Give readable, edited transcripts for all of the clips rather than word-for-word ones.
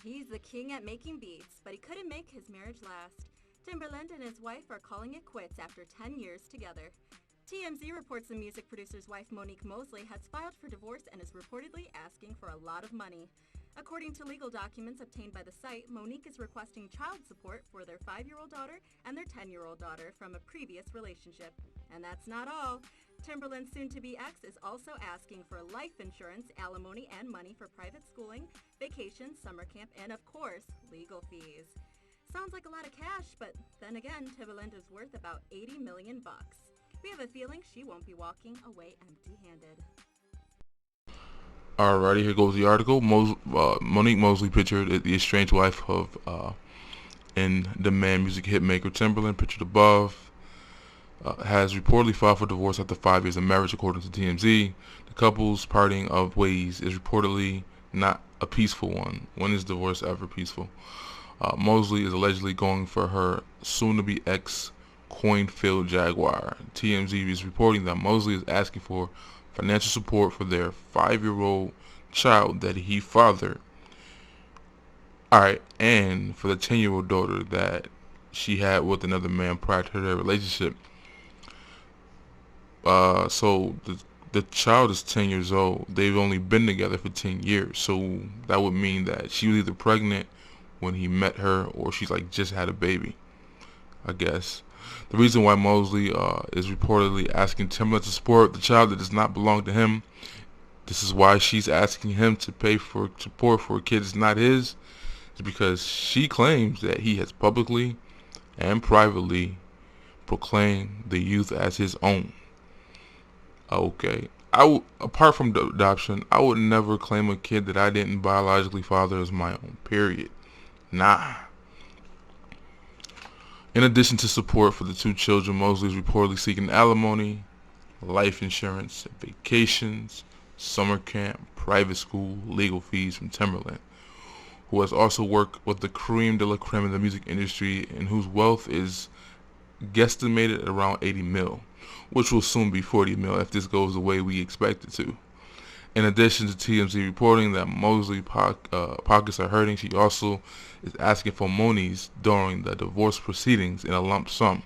He's the king at making beats, but he couldn't make his marriage last. Timberland and his wife are calling it quits after 10 years together. TMZ reports the music producer's wife, Monique Mosley, has filed for divorce and is reportedly asking for a lot of money. According to legal documents obtained by the site, Monique is requesting child support for their 5-year-old daughter and their 10-year-old daughter from a previous relationship. And that's not all. Timberland's soon-to-be ex is also asking for life insurance, alimony, and money for private schooling, vacations, summer camp, and of course, legal fees. Sounds like a lot of cash, but then again, Timberland is worth about 80 million bucks. We have a feeling she won't be walking away empty-handed. Alrighty, here goes the article. Monique Mosley, pictured the estranged wife of in-demand music hitmaker Timberland, pictured above, has reportedly filed for divorce after 5 years of marriage, according to TMZ. The couple's parting of ways is reportedly not a peaceful one. When is divorce ever peaceful? Mosley is allegedly going for her soon-to-be ex Coinfield Jaguar. TMZ is reporting that Mosley is asking for financial support for their 5-year-old child that he fathered. Alright, and for the 10-year-old daughter that she had with another man prior to their relationship. So the child is 10 years old. They've only been together for 10 years. So that would mean that she was either pregnant when he met her or she's like just had a baby, I guess. The reason why Mosley is reportedly asking Timberland to support the child that does not belong to him. This is why she's asking him to pay for support for a kid that's not his. Is because she claims that he has publicly and privately proclaimed the youth as his own. Okay. Apart from the adoption, I would never claim a kid that I didn't biologically father as my own. Period. Nah. In addition to support for the two children, Mosley is reportedly seeking alimony, life insurance, vacations, summer camp, private school, legal fees from Timberland, who has also worked with the creme de la creme in the music industry and whose wealth is guesstimated at around 80 mil, which will soon be 40 mil if this goes the way we expect it to. In addition to TMZ reporting that Mosley's pockets are hurting, she also is asking for monies during the divorce proceedings in a lump sum.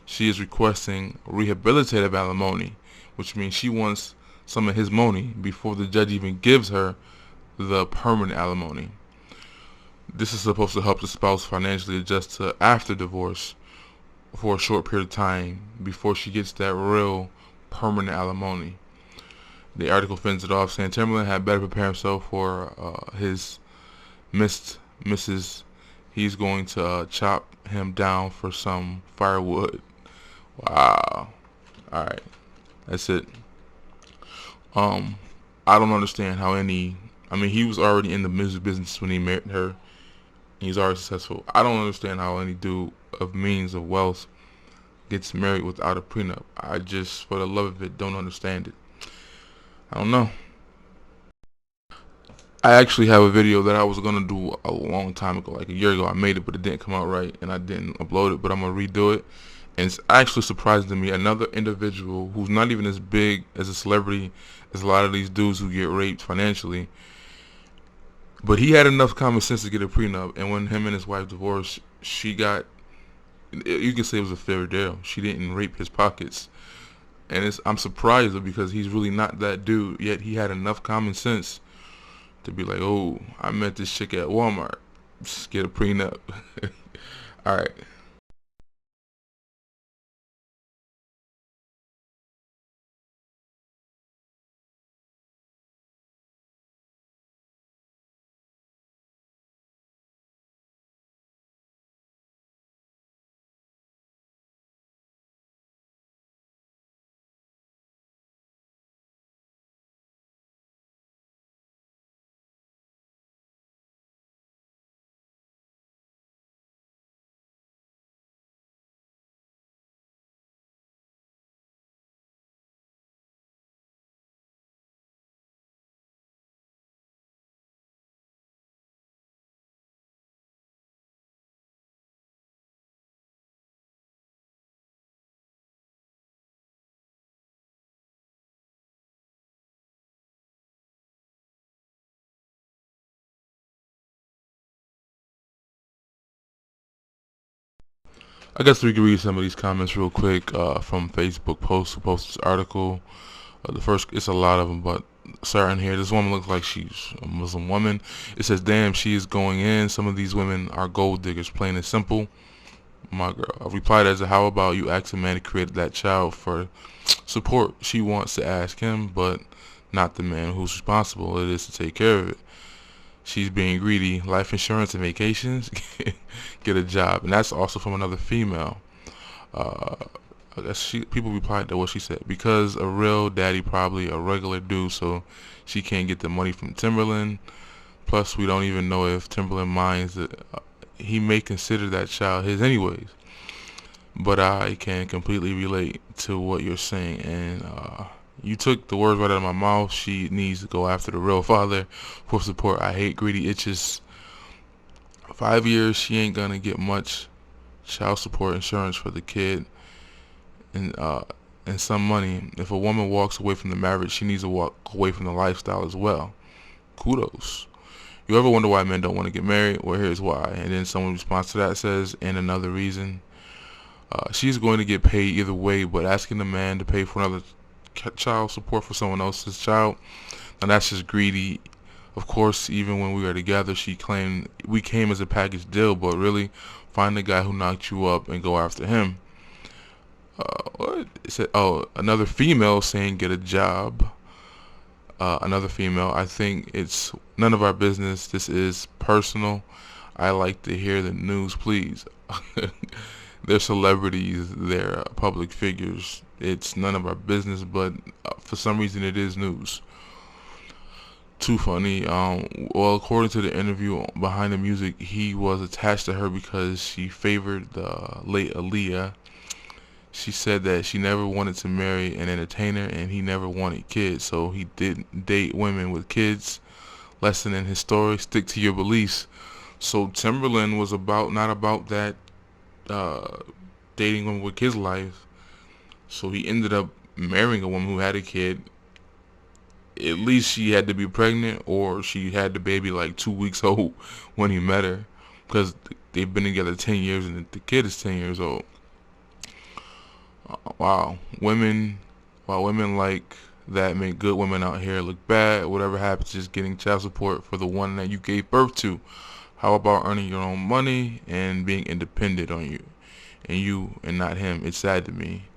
She is requesting rehabilitative alimony, which means she wants some of his money before the judge even gives her the permanent alimony. This is supposed to help the spouse financially adjust to after divorce for a short period of time before she gets that real permanent alimony. The article finishes it off saying Timberland had better prepare himself for his missed Mrs. He's going to chop him down for some firewood. Wow. Alright. That's it. I don't understand how he was already in the music business when he married her. He's already successful. I don't understand how any dude of means of wealth gets married without a prenup. I just, for the love of it, don't understand it. I don't know. I actually have a video that I was gonna do a long time ago, like a year ago. I made it, but it didn't come out right, and I didn't upload it. But I'm gonna redo it, and it's actually surprising to me. Another individual who's not even as big as a celebrity as a lot of these dudes who get raped financially, but he had enough common sense to get a prenup. And when him and his wife divorced, she got, you can say it was a fair deal. She didn't rape his pockets, and I'm surprised because he's really not that dude. Yet he had enough common sense to be like, oh, I met this chick at Walmart. Just get a prenup. All right. I guess we can read some of these comments real quick from Facebook posts who posted this article. The first, it's a lot of them, but starting here, this woman looks like she's a Muslim woman. It says, "Damn, she is going in. Some of these women are gold diggers, plain and simple." My girl. I replied as, "How about you ask a man who created that child for support? She wants to ask him, but not the man who's responsible. It is to take care of it. She's being greedy. Life insurance and vacations. Get a job." And that's also from another female. Uh, I guess people replied to what she said. "Because a real daddy probably a regular dude, so she can't get the money from Timberland. Plus, we don't even know if Timberland minds it. He may consider that child his anyways. But I can completely relate to what you're saying, and you took the words right out of my mouth. She needs to go after the real father for support. I hate greedy itches. 5 years, she ain't gonna get much child support insurance for the kid, and some money. If a woman walks away from the marriage, she needs to walk away from the lifestyle as well. Kudos. You ever wonder why men don't want to get married? Well, here's why." And then someone responds to that, says, "And another reason. She's going to get paid either way, but asking the man to pay for another child support for someone else's child, now that's just greedy. Of course, even when we were together, she claimed we came as a package deal, but really, find the guy who knocked you up and go after him." What? It said, oh, another female saying get a job. Another female, "I think it's none of our business. This is personal. I like to hear the news, please." They're celebrities. They're public figures. It's none of our business, but for some reason it is news. Too funny. Well, according to the interview behind the music, he was attached to her because she favored the late Aaliyah. She said that she never wanted to marry an entertainer and he never wanted kids, so he didn't date women with kids. Lesson in his story: stick to your beliefs. So Timberland was not about that dating women with kids life. So he ended up marrying a woman who had a kid. At least she had to be pregnant, or she had the baby like 2 weeks old when he met her, because they've been together 10 years and the kid is 10 years old. Wow, women like that make good women out here look bad. Whatever happens, just getting child support for the one that you gave birth to. How about earning your own money and being independent on you and not him? It's sad to me.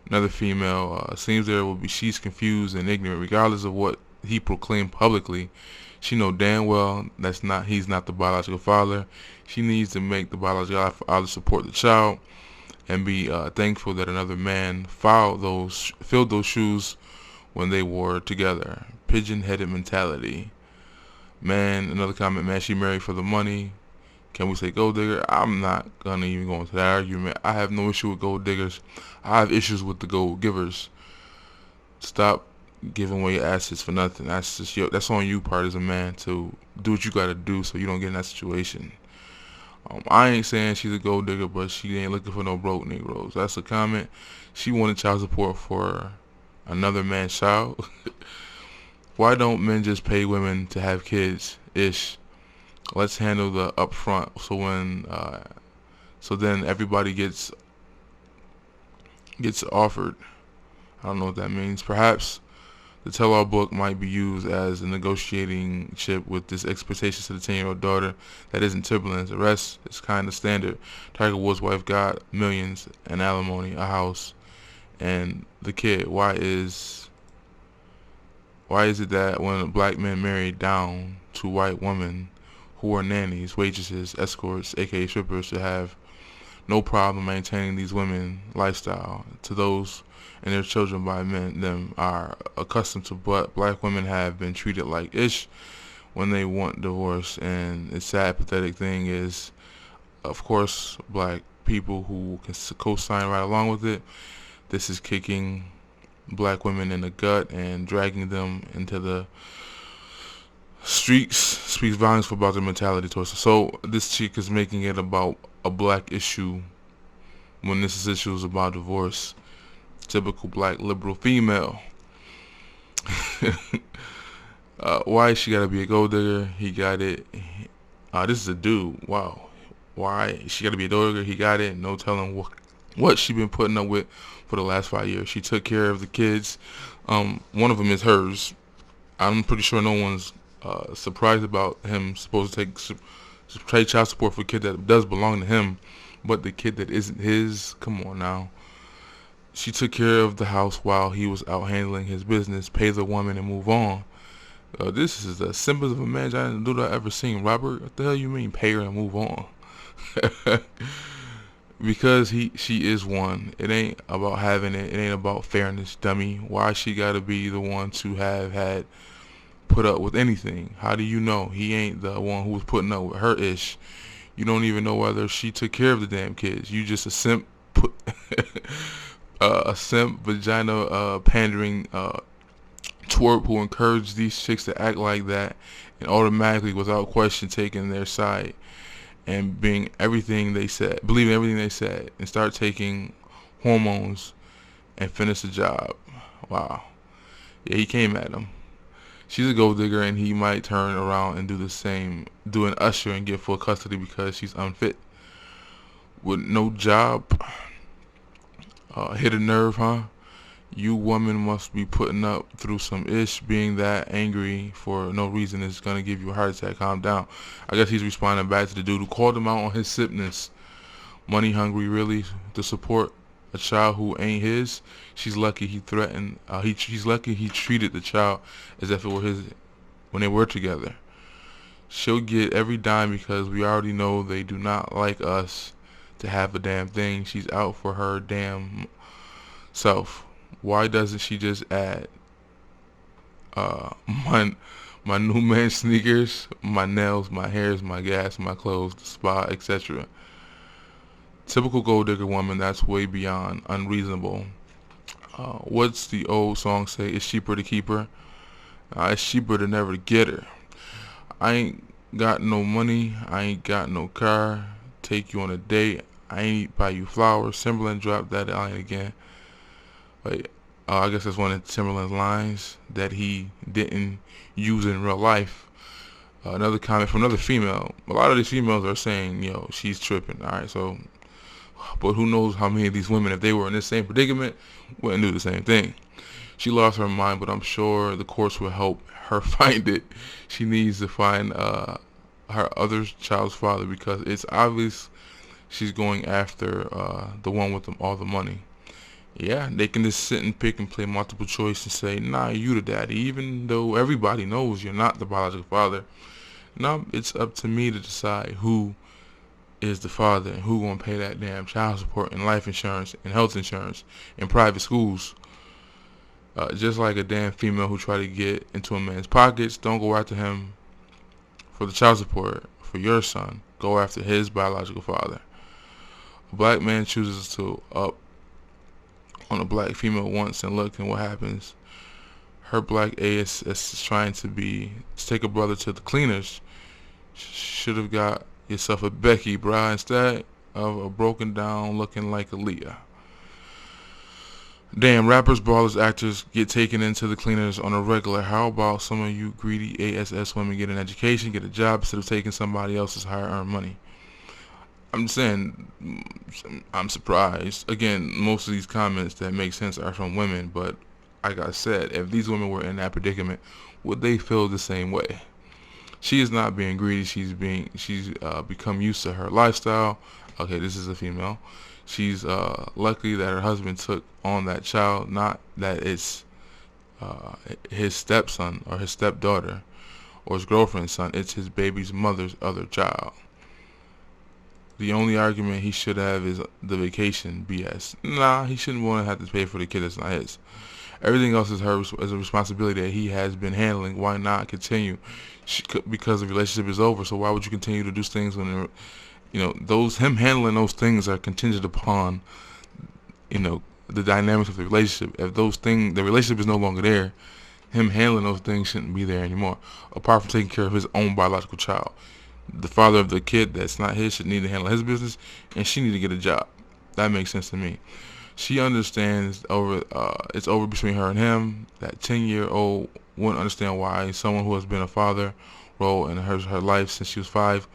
Another female, seems she's confused and ignorant regardless of what he proclaimed publicly. She know damn well he's not the biological father. She needs to make the biological father support the child and be thankful that another man filled those shoes when they were together. Pigeon-headed mentality. Man, another comment, "Man, she married for the money. Can we say gold digger?" I'm not gonna even go into that argument. I have no issue with gold diggers. I have issues with the gold givers. Stop giving away your assets for nothing. That's on you part as a man to do what you gotta do so you don't get in that situation. I ain't saying she's a gold digger, but she ain't looking for no broke Negroes. That's a comment. She wanted child support for another man's child. Why don't men just pay women to have kids? Ish. Let's handle the upfront. So then everybody gets offered. I don't know what that means. Perhaps the tell-all book might be used as a negotiating chip with this expectation to the 10-year-old daughter that isn't Timberland's. The rest is kind of standard. Tiger Woods' wife got millions, and alimony, a house, and the kid. Why is it that when black men marry down to white women who are nannies, waitresses, escorts, aka strippers, should have no problem maintaining these women lifestyle to those and their children by men them are accustomed to, but black women have been treated like ish when they want divorce. And the sad, pathetic thing is, of course, black people who can co-sign right along with it. This is kicking black women in the gut and dragging them into the streets. Speaks volumes about their mentality towards us. So this chick is making it about a black issue when this issue is about divorce. Typical black liberal female. Why she gotta be a gold digger? He got it. This is a dude. Wow. Why she got to be a dogger? He got it. No telling what she been putting up with for the last 5 years. She took care of the kids. One of them is hers. I'm pretty sure no one's surprised about him supposed to pay child support for a kid that does belong to him, but the kid that isn't his. Come on now. She took care of the house while he was out handling his business. Pay the woman and move on. This is the simplest of a man I didn't do that I ever seen. Robert, what the hell you mean pay her and move on? Because she is one. It ain't about having it. It ain't about fairness, dummy. Why she gotta be the one to have had put up with anything? How do you know he ain't the one who was putting up with her ish? You don't even know whether she took care of the damn kids. You just a simp, a simp vagina pandering twerp who encouraged these chicks to act like that and automatically, without question, taking their side and being everything they said, believing everything they said, and start taking hormones and finish the job. Wow. Yeah, he came at him. She's a gold digger, and he might turn around and do the same, do an usher and get full custody because she's unfit. With no job, hit a nerve, huh? You woman must be putting up through some ish. Being that angry for no reason is gonna give you a heart attack. Calm down. I guess he's responding back to the dude who called him out on his sickness. Money hungry, really, to support a child who ain't his. She's lucky he threatened. She's lucky he treated the child as if it were his when they were together. She'll get every dime because we already know they do not like us to have a damn thing. She's out for her damn self. Why doesn't she just add my new man sneakers, my nails, my hairs, my gas, my clothes, the spa, etc. Typical gold digger woman. That's way beyond unreasonable. What's the old song say? It's cheaper to keep her. It's cheaper to never get her. I ain't got no money. I ain't got no car. Take you on a date. I ain't buy you flowers. Timberland dropped that line again. Wait, I guess that's one of Timberland's lines that he didn't use in real life. Another comment from another female. A lot of these females are saying, yo, she's tripping. Alright, so, but who knows how many of these women, if they were in this same predicament, wouldn't do the same thing. She lost her mind, but I'm sure the courts will help her find it. She needs to find her other child's father because it's obvious she's going after the one with all the money. Yeah, they can just sit and pick and play multiple choice and say, nah, you the daddy, even though everybody knows you're not the biological father. No, it's up to me to decide who is the father and who gonna pay that damn child support and life insurance and health insurance in private schools. Just like a damn female who try to get into a man's pockets, don't go after him for the child support for your son. Go after his biological father. A black man chooses to up on a black female once and look, and what happens? Her black ass is trying to take a brother to the cleaners. Should have got yourself a Becky, brah, instead of a broken down looking like a Leah. Damn, rappers, ballers, actors get taken into the cleaners on a regular. How about some of you greedy ASS women get an education, get a job instead of taking somebody else's hard-earned money? I'm saying, I'm surprised. Again, most of these comments that make sense are from women, but like I said, if these women were in that predicament, would they feel the same way? She is not being greedy. She's become used to her lifestyle. Okay, this is a female. She's lucky that her husband took on that child, not that it's his stepson or his stepdaughter or his girlfriend's son. It's his baby's mother's other child. The only argument he should have is the vacation BS. Nah, he shouldn't want to have to pay for the kid that's not his. Everything else is a responsibility that he has been handling. Why not continue? Because the relationship is over. So why would you continue to do things when, him handling those things are contingent upon, the dynamics of the relationship. If the relationship is no longer there, him handling those things shouldn't be there anymore. Apart from taking care of his own biological child. The father of the kid that's not his should need to handle his business, and she need to get a job. That makes sense to me. She understands it's over between her and him. That 10-year-old wouldn't understand why someone who has been a father role in her life since she was 5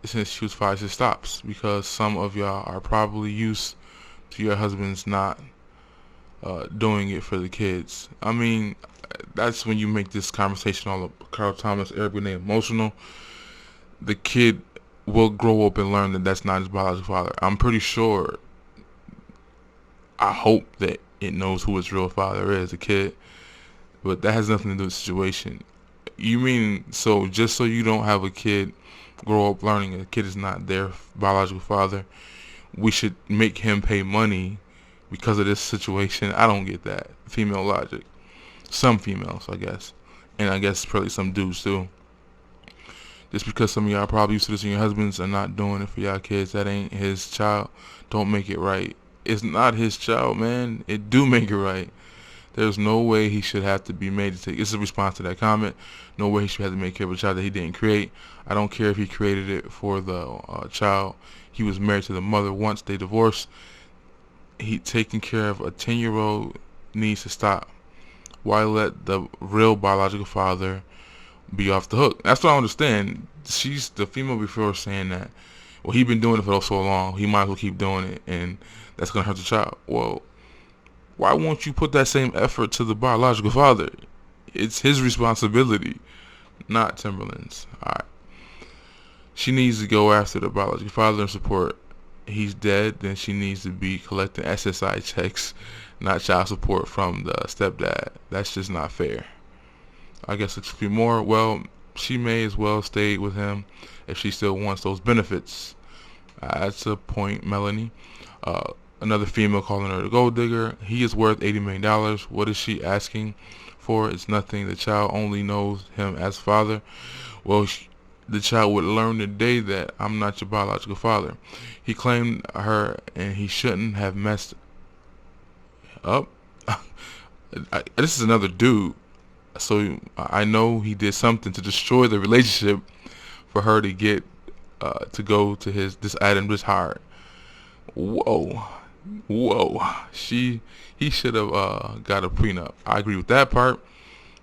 since she was 5, it stops, because some of y'all are probably used to your husbands not doing it for the kids. I mean, that's when you make this conversation all of Carl Thomas, Eric Benet emotional. The kid will grow up and learn that that's not his biological father. I'm pretty sure, I hope that it knows who its real father is, the kid. But that has nothing to do with the situation. You mean, so just so you don't have a kid grow up learning a kid is not their biological father, we should make him pay money because of this situation? I don't get that. Female logic. Some females, I guess. And I guess probably some dudes too. Just because some of y'all probably used to this and your husbands are not doing it for y'all kids, that ain't his child, don't make it right. It's not his child, man. It do make it right. There's no way he should have to be made to take. This is a response to that comment. No way he should have to make care of a child that he didn't create. I don't care if he created it for the child. He was married to the mother once they divorced. He taking care of a 10-year-old needs to stop. Why let the real biological father be off the hook? That's what I understand. She's the female before saying that, well, he been doing it for so long, he might as well keep doing it, and that's gonna hurt the child. Well, why won't you put that same effort to the biological father? It's his responsibility, not Timberland's. Alright. She needs to go after the biological father and support. He's dead, then she needs to be collecting SSI checks, not child support from the stepdad. That's just not fair. I guess it could be more. Well, she may as well stay with him if she still wants those benefits. That's a point, Melanie. Another female calling her a gold digger. He is worth $80 million. What is she asking for? It's nothing. The child only knows him as father. Well, the child would learn today that I'm not your biological father. He claimed her, and he shouldn't have messed up. This is another dude. So I know he did something to destroy the relationship for her to get to go to this item this hard. Whoa. He should have got a prenup. I agree with that part.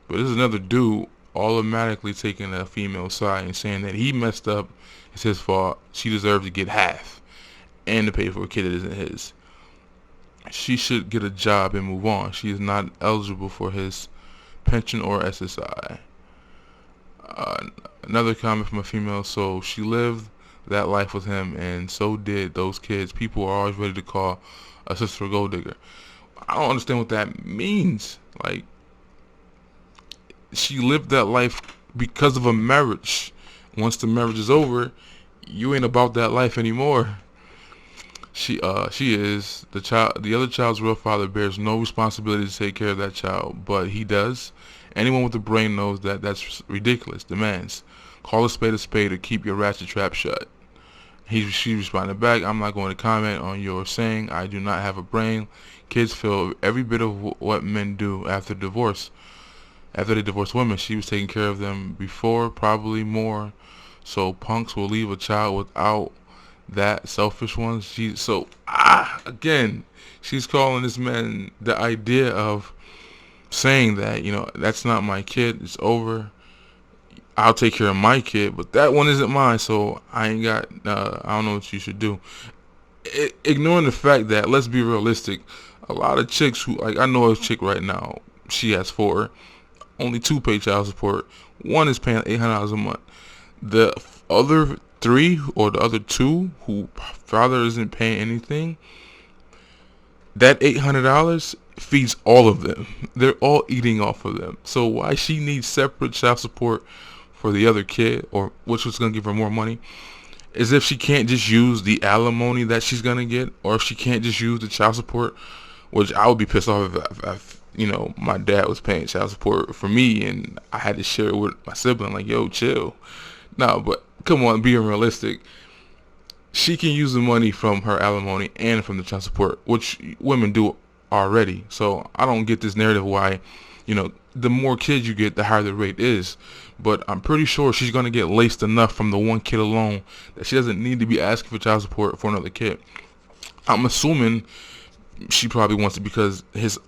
But this is another dude automatically taking a female side and saying that he messed up, it's his fault, she deserves to get half and to pay for a kid that isn't his. She should get a job and move on. She is not eligible for his pension or SSI. Another comment from a female. So she lived that life with him, and so did those kids. People are always ready to call a sister a gold digger. I don't understand what that means. Like, she lived that life because of a marriage. Once the marriage is over, you ain't about that life anymore. She is the child. The other child's real father bears no responsibility to take care of that child, but he does. Anyone with a brain knows that that's ridiculous. Demands, call a spade or keep your ratchet trap shut. She responded back, I'm not going to comment on your saying I do not have a brain. Kids feel every bit of what men do after divorce. After they divorce women, she was taking care of them before, probably more. So punks will leave a child without that. Selfish ones. Again, she's calling this man the idea of saying that, that's not my kid, it's over. I'll take care of my kid, but that one isn't mine, so I ain't got, I don't know what you should do. Ignoring the fact that, let's be realistic, a lot of chicks who, like, I know a chick right now, she has 4, only 2 pay child support, 1 is paying $800 a month. The other 3 or the other 2 who father isn't paying anything, that $800 feeds all of them. They're all eating off of them. So why she needs separate child support for the other kid, or which was going to give her more money, is if she can't just use the alimony that she's going to get, or if she can't just use the child support, which I would be pissed off if my dad was paying child support for me and I had to share it with my sibling, like, yo, chill. No, but come on, being realistic, she can use the money from her alimony and from the child support, which women do already. So I don't get this narrative why, the more kids you get, the higher the rate is. But I'm pretty sure she's going to get laced enough from the one kid alone that she doesn't need to be asking for child support for another kid. I'm assuming she probably wants it because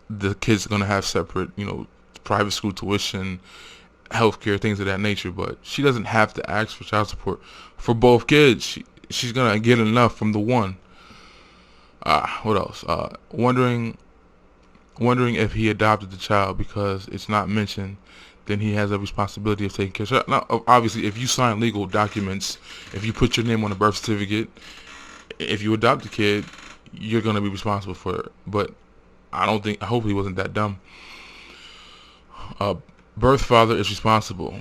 the kid's going to have separate, private school tuition, healthcare, things of that nature. But she doesn't have to ask for child support for both kids. She's gonna get enough from the one. What else? Wondering if he adopted the child because it's not mentioned. Then he has a responsibility of taking care of it. Now, obviously, if you sign legal documents, if you put your name on a birth certificate, if you adopt a kid, you're gonna be responsible for it. But I hope he wasn't that dumb. Birth father is responsible.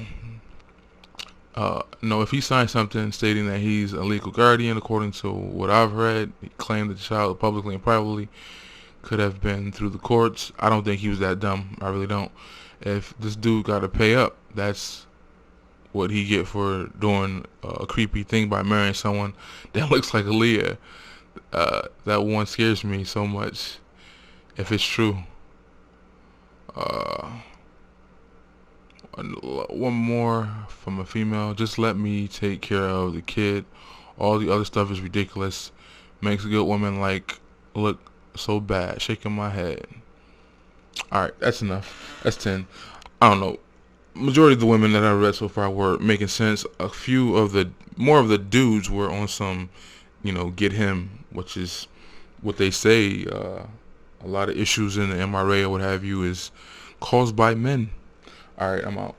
No, if he signed something stating that he's a legal guardian, according to what I've read, he claimed that the child publicly and privately could have been through the courts. I don't think he was that dumb. I really don't. If this dude got to pay up, that's what he get for doing a creepy thing by marrying someone that looks like Aaliyah. That one scares me so much. If it's true. One more from a female. Just let me take care of the kid. All the other stuff is ridiculous. Makes a good woman look so bad. Shaking my head. Alright, that's enough. That's 10. I don't know. Majority of the women that I read so far were making sense. A few of the more of the dudes were on some, get him, which is what they say. A lot of issues in the MRA or what have you is caused by men. Alright, I'm out.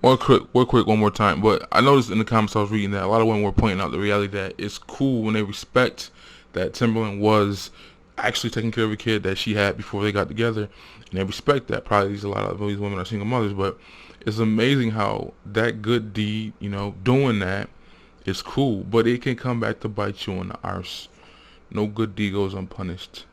One more time. But I noticed in the comments I was reading that a lot of women were pointing out the reality that it's cool when they respect that Timberland was actually taking care of a kid that she had before they got together, and they respect that. Probably a lot of these women are single mothers, but it's amazing how that good deed, doing that is cool, but it can come back to bite you in the arse. No good deed goes unpunished.